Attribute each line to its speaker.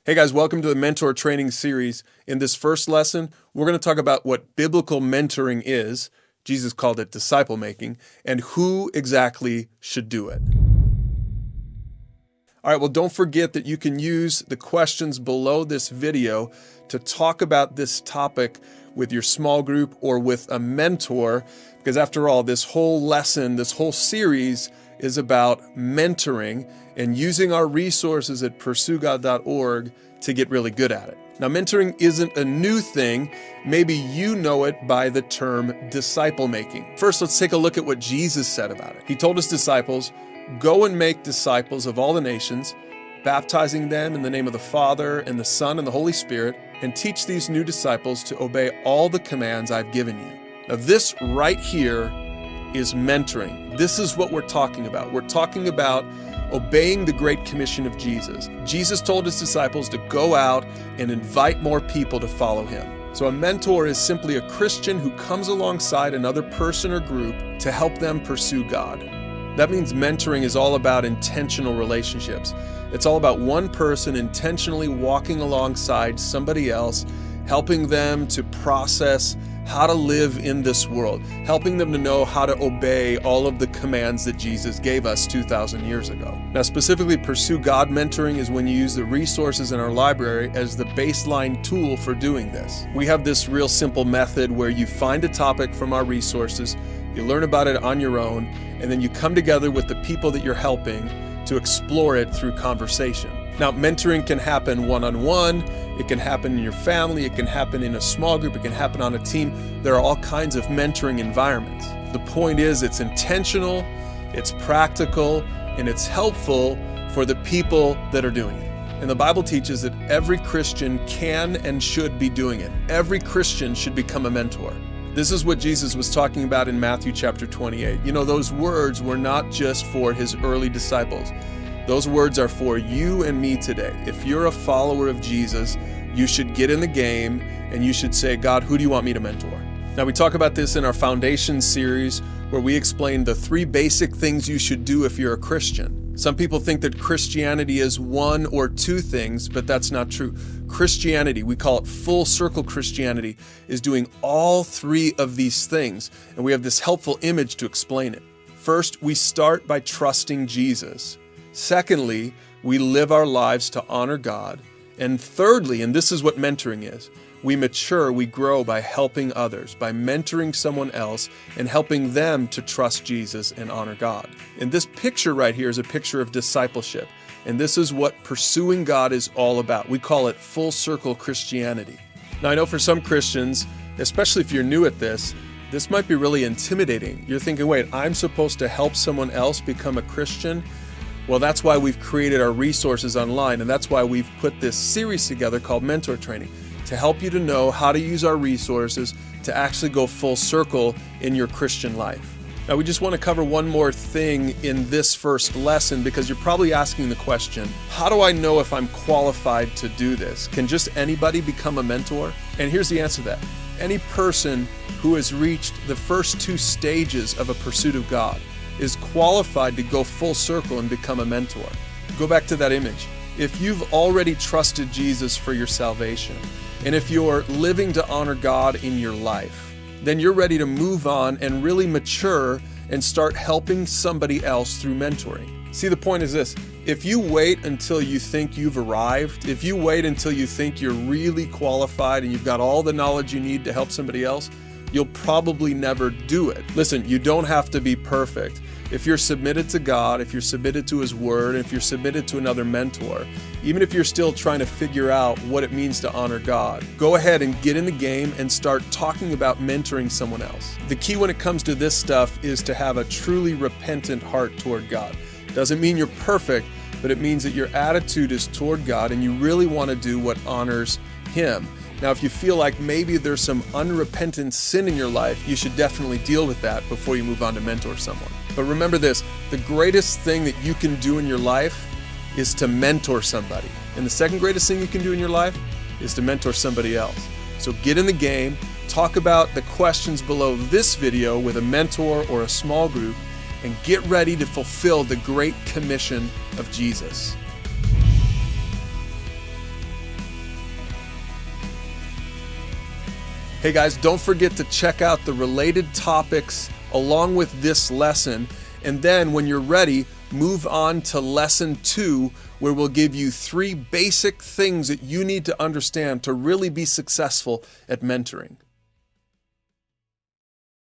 Speaker 1: Hey guys, welcome to the Mentor Training Series. In this first lesson, we're going to talk about what biblical mentoring is. Jesus called it disciple making, and who exactly should do it. All right, well, don't forget that you can use the questions below this video to talk about this topic with your small group or with a mentor, because after all, this whole lesson, this whole series is about mentoring and using our resources at pursuegod.org to get really good at it. Now, mentoring isn't a new thing. Maybe you know it by the term disciple making. First, let's take a look at what Jesus said about it. He told his disciples, "Go and make disciples of all the nations, baptizing them in the name of the Father and the Son and the Holy Spirit, and teach these new disciples to obey all the commands I've given you." Now, this right here is mentoring. This is what we're talking about. We're talking about obeying the Great Commission of Jesus. Jesus told his disciples to go out and invite more people to follow him. So a mentor is simply a Christian who comes alongside another person or group to help them pursue God. That means mentoring is all about intentional relationships. It's all about one person intentionally walking alongside somebody else, helping them to process how to live in this world, helping them to know how to obey all of the commands that Jesus gave us 2,000 years ago. Now, specifically, Pursue God mentoring is when you use the resources in our library as the baseline tool for doing this. We have this real simple method where you find a topic from our resources, you learn about it on your own, and then you come together with the people that you're helping to explore it through conversation. Now, mentoring can happen one-on-one, it can happen in your family, it can happen in a small group, it can happen on a team. There are all kinds of mentoring environments. The point is, it's intentional, it's practical, and it's helpful for the people that are doing it. And the Bible teaches that every Christian can and should be doing it. Every Christian should become a mentor. This is what Jesus was talking about in Matthew chapter 28. You know, those words were not just for his early disciples. Those words are for you and me today. If you're a follower of Jesus, you should get in the game and you should say, "God, who do you want me to mentor?" Now, we talk about this in our Foundation series where we explain the 3 basic things you should do if you're a Christian. Some people think that Christianity is 1 or 2 things, but that's not true. Christianity, we call it full circle Christianity, is doing all 3 of these things, and we have this helpful image to explain it. First, we start by trusting Jesus. Secondly, we live our lives to honor God. And thirdly, and this is what mentoring is, we mature, we grow by helping others, by mentoring someone else and helping them to trust Jesus and honor God. And this picture right here is a picture of discipleship. And this is what pursuing God is all about. We call it full circle Christianity. Now, I know for some Christians, especially if you're new at this might be really intimidating. You're thinking, wait, I'm supposed to help someone else become a Christian? Well, that's why we've created our resources online, and that's why we've put this series together called Mentor Training, to help you to know how to use our resources to actually go full circle in your Christian life. Now, we just want to cover one more thing in this first lesson, because you're probably asking the question, how do I know if I'm qualified to do this? Can just anybody become a mentor? And here's the answer to that. Any person who has reached the first 2 stages of a pursuit of God is qualified to go full circle and become a mentor. Go back to that image. If you've already trusted Jesus for your salvation, and if you're living to honor God in your life, then you're ready to move on and really mature and start helping somebody else through mentoring. See, the point is this: if you wait until you think you've arrived, if you wait until you think you're really qualified and you've got all the knowledge you need to help somebody else, you'll probably never do it. Listen, you don't have to be perfect. If you're submitted to God, if you're submitted to His Word, if you're submitted to another mentor, even if you're still trying to figure out what it means to honor God, go ahead and get in the game and start talking about mentoring someone else. The key when it comes to this stuff is to have a truly repentant heart toward God. Doesn't mean you're perfect, but it means that your attitude is toward God and you really want to do what honors Him. Now, if you feel like maybe there's some unrepentant sin in your life, you should definitely deal with that before you move on to mentor someone. But remember this, the greatest thing that you can do in your life is to mentor somebody. And the second greatest thing you can do in your life is to mentor somebody else. So get in the game, talk about the questions below this video with a mentor or a small group, and get ready to fulfill the Great Commission of Jesus. Hey guys, don't forget to check out the related topics along with this lesson. And then when you're ready, move on to lesson 2, where we'll give you 3 basic things that you need to understand to really be successful at mentoring.